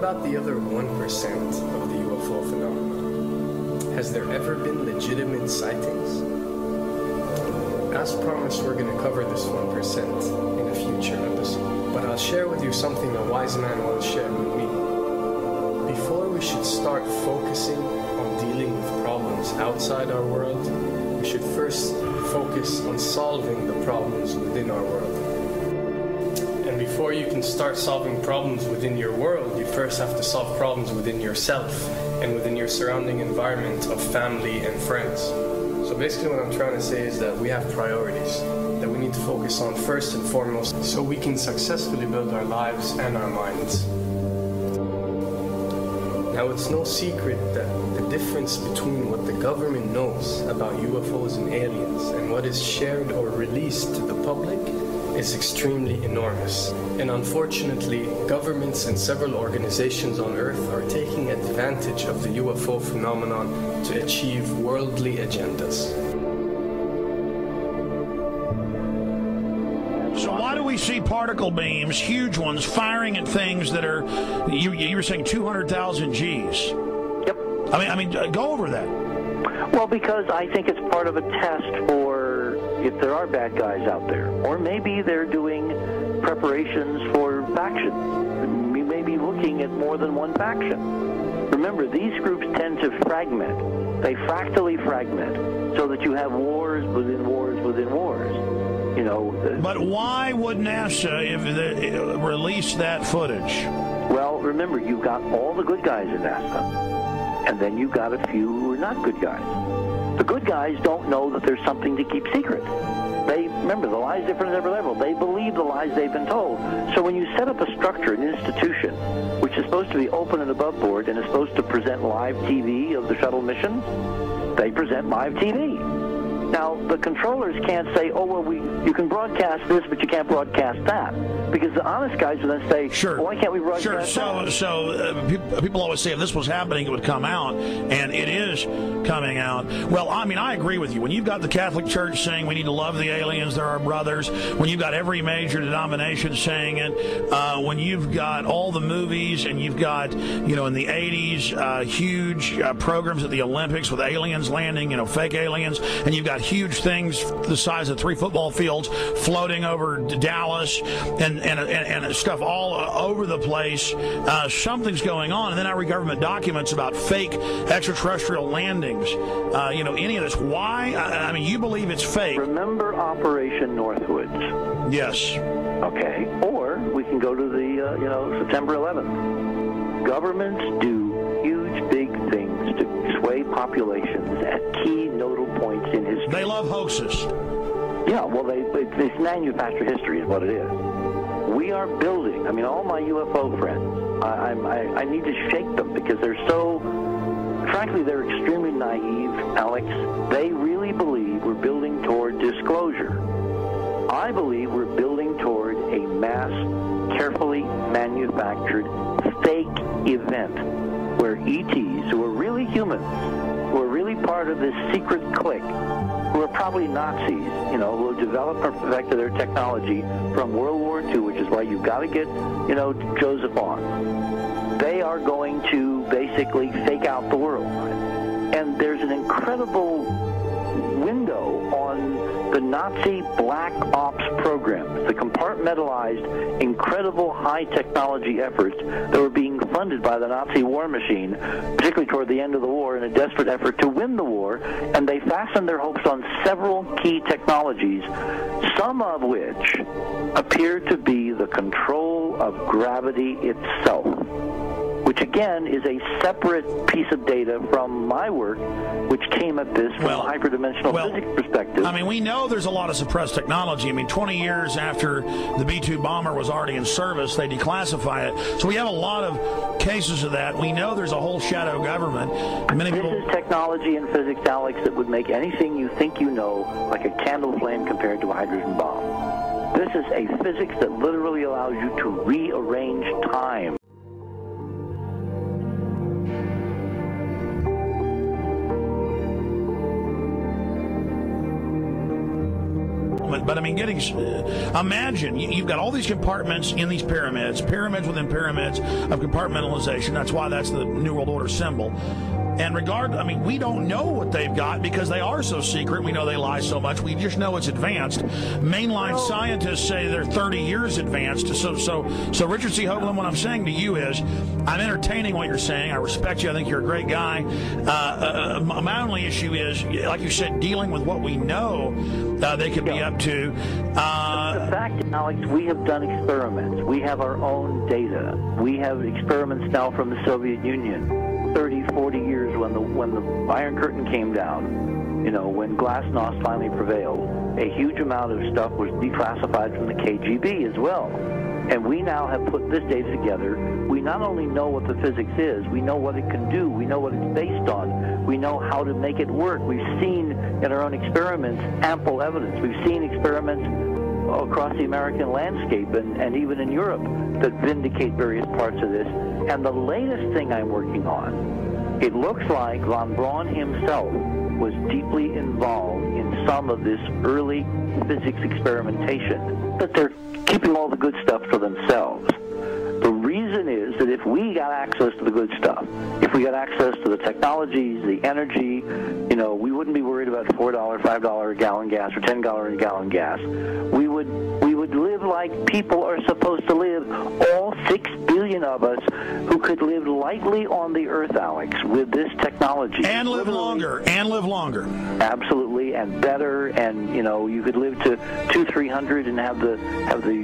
about the other 1% of the UFO phenomenon? Has there ever been legitimate sightings? As promised, we're going to cover this 1% in a future episode, but I'll share with you something a wise man once shared with me. Before we should start focusing on dealing with problems outside our world, we should first focus on solving the problems within our world. And before you can start solving problems within your world, you first have to solve problems within yourself and within your surrounding environment of family and friends. So basically what I'm trying to say is that we have priorities that we need to focus on first and foremost so we can successfully build our lives and our minds. Now, it's no secret that the difference between what the government knows about UFOs and aliens and what is shared or released to the public is extremely enormous. And unfortunately, governments and several organizations on Earth are taking advantage of the UFO phenomenon to achieve worldly agendas. So why do we see particle beams, huge ones, firing at things that are, you were saying 200,000 Gs? Yep. I mean, go over that. Well, because I think it's part of a test for if there are bad guys out there. Or maybe they're doing preparations for faction. We may be looking at more than one faction. Remember, these groups tend to fragment. They fractally fragment so that you have wars within wars within wars. You know. But why would NASA release that footage? Well, remember, you've got all the good guys in NASA, and then you've got a few who are not good guys. The good guys don't know that there's something to keep secret. Remember, the lie's different at every level. They believe the lies they've been told. So when you set up a structure, an institution, which is supposed to be open and above board and is supposed to present live TV of the shuttle missions, they present live TV. Now, the controllers can't say, oh, well, you can broadcast this, but you can't broadcast that. Because the honest guys will then say, sure. Well, why can't we broadcast that? So people always say if this was happening, it would come out, and it is coming out. Well, I mean, I agree with you. When you've got the Catholic Church saying we need to love the aliens, they're our brothers, when you've got every major denomination saying it, when you've got all the movies, and you've got, you know, in the 80s, huge programs at the Olympics with aliens landing, you know, fake aliens, and you've got huge things the size of 3 football fields floating over Dallas and stuff all over the place. Something's going on. And then I read government documents about fake extraterrestrial landings. You know, any of this. Why? I mean, you believe it's fake. Remember Operation Northwoods? Yes. Okay. Or we can go to the, September 11th. Governments do huge, big things to sway populations at key nodal points in history. They love hoaxes. Yeah, well, it's manufacture history is what it is. We are building, I mean, all my UFO friends, I need to shake them because they're so, frankly, they're extremely naive, Alex. They really believe we're building toward disclosure. I believe we're building toward a mass, carefully manufactured fake event where ETs, who are really humans, who are really part of this secret clique, who are probably Nazis, you know, who have developed or perfected their technology from World War II, which is why you've got to get, you know, Joseph on. They are going to basically fake out the world. And there's an incredible window on the Nazi black ops programs, the compartmentalized, incredible high technology efforts that were being funded by the Nazi war machine, particularly toward the end of the war in a desperate effort to win the war, and they fastened their hopes on several key technologies, some of which appear to be the control of gravity itself, which again is a separate piece of data from my work, which came at this from a hyperdimensional physics perspective. I mean, we know there's a lot of suppressed technology. I mean, 20 years after the B-2 bomber was already in service, they declassify it. So we have a lot of cases of that. We know there's a whole shadow government. This is technology in physics, Alex, that would make anything you think you know like a candle flame compared to a hydrogen bomb. This is a physics that literally allows you to rearrange time. that. But I mean, imagine you've got all these compartments in these pyramids within pyramids of compartmentalization. That's why that's the New World Order symbol. And we don't know what they've got because they are so secret. We know they lie so much. We just know it's advanced. Mainline scientists say they're 30 years advanced. So Richard C. Hoagland, what I'm saying to you is, I'm entertaining what you're saying. I respect you. I think you're a great guy. My only issue is, like you said, dealing with what we know they could be up to. The fact, Alex, we have done experiments. We have our own data. We have experiments now from the Soviet Union. 30, 40 years when the Iron Curtain came down, when Glasnost finally prevailed, a huge amount of stuff was declassified from the KGB as well. And we now have put this data together. We not only know what the physics is, we know what it can do, we know what it's based on, we know how to make it work. We've seen in our own experiments ample evidence. We've seen experiments across the American landscape and even in Europe that vindicate various parts of this. And the latest thing I'm working on, it looks like von Braun himself was deeply involved in some of this early physics experimentation, but they're keeping all the good stuff for themselves. The reason is that if we got access to the good stuff, if we got access to the technologies, the energy, we wouldn't be worried about $4, $5 a gallon gas or $10 a gallon gas. We would live like people are supposed to live, all 6 billion of us who could live lightly on the earth, Alex, with this technology. And live longer. Absolutely, and better, and you could live to 200-300 and have the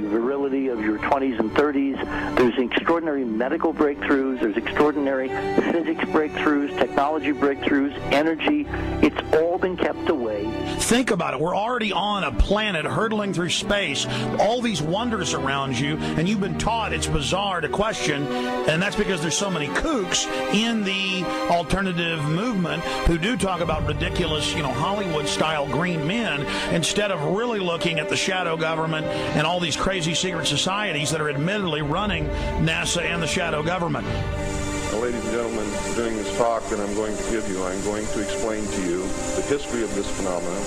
virility of your 20s and 30s. There's extraordinary medical breakthroughs, there's extraordinary physics breakthroughs, technology breakthroughs, energy. It's all been kept away. Think about it. We're already on a planet hurtling through space, all these wonders around you, and you've been taught it's bizarre to question, and that's because there's so many kooks in the alternative movement who do talk about ridiculous, Hollywood-style green men, instead of really looking at the shadow government and all these crazy secret societies that are admittedly running NASA and the shadow government. Now, ladies and gentlemen, during this talk that I'm going to give you, I'm going to explain to you the history of this phenomenon,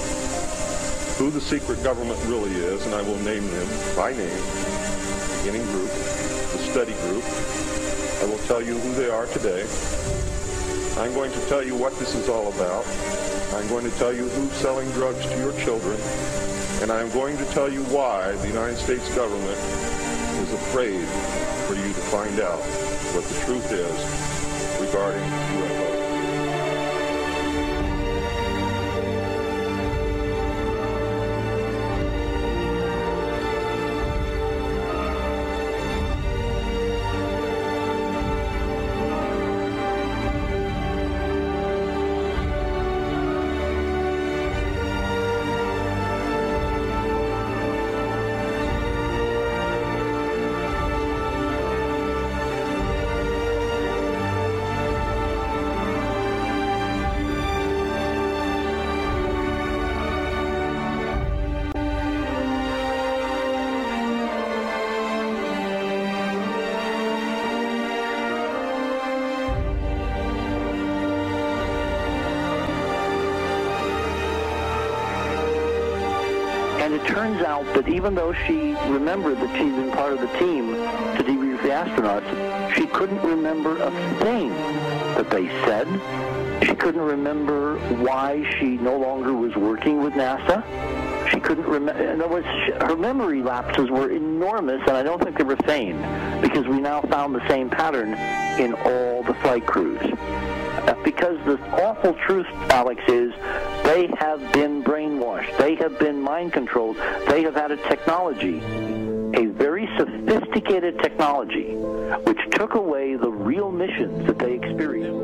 who the secret government really is, and I will name them by name, the beginning group, the study group. I will tell you who they are today. I'm going to tell you what this is all about. I'm going to tell you who's selling drugs to your children, and I'm going to tell you why the United States government is afraid for you to find out what the truth is regarding UFOs. And it turns out that even though she remembered that she'd been part of the team to debrief the astronauts, she couldn't remember a thing that they said. She couldn't remember why she no longer was working with NASA. She couldn't remember. In other words, her memory lapses were enormous, and I don't think they were feigned, because we now found the same pattern in all the flight crews. Because the awful truth, Alex, is they have been brainwashed. They have been mind controlled. They have had a technology, a very sophisticated technology, which took away the real missions that they experienced.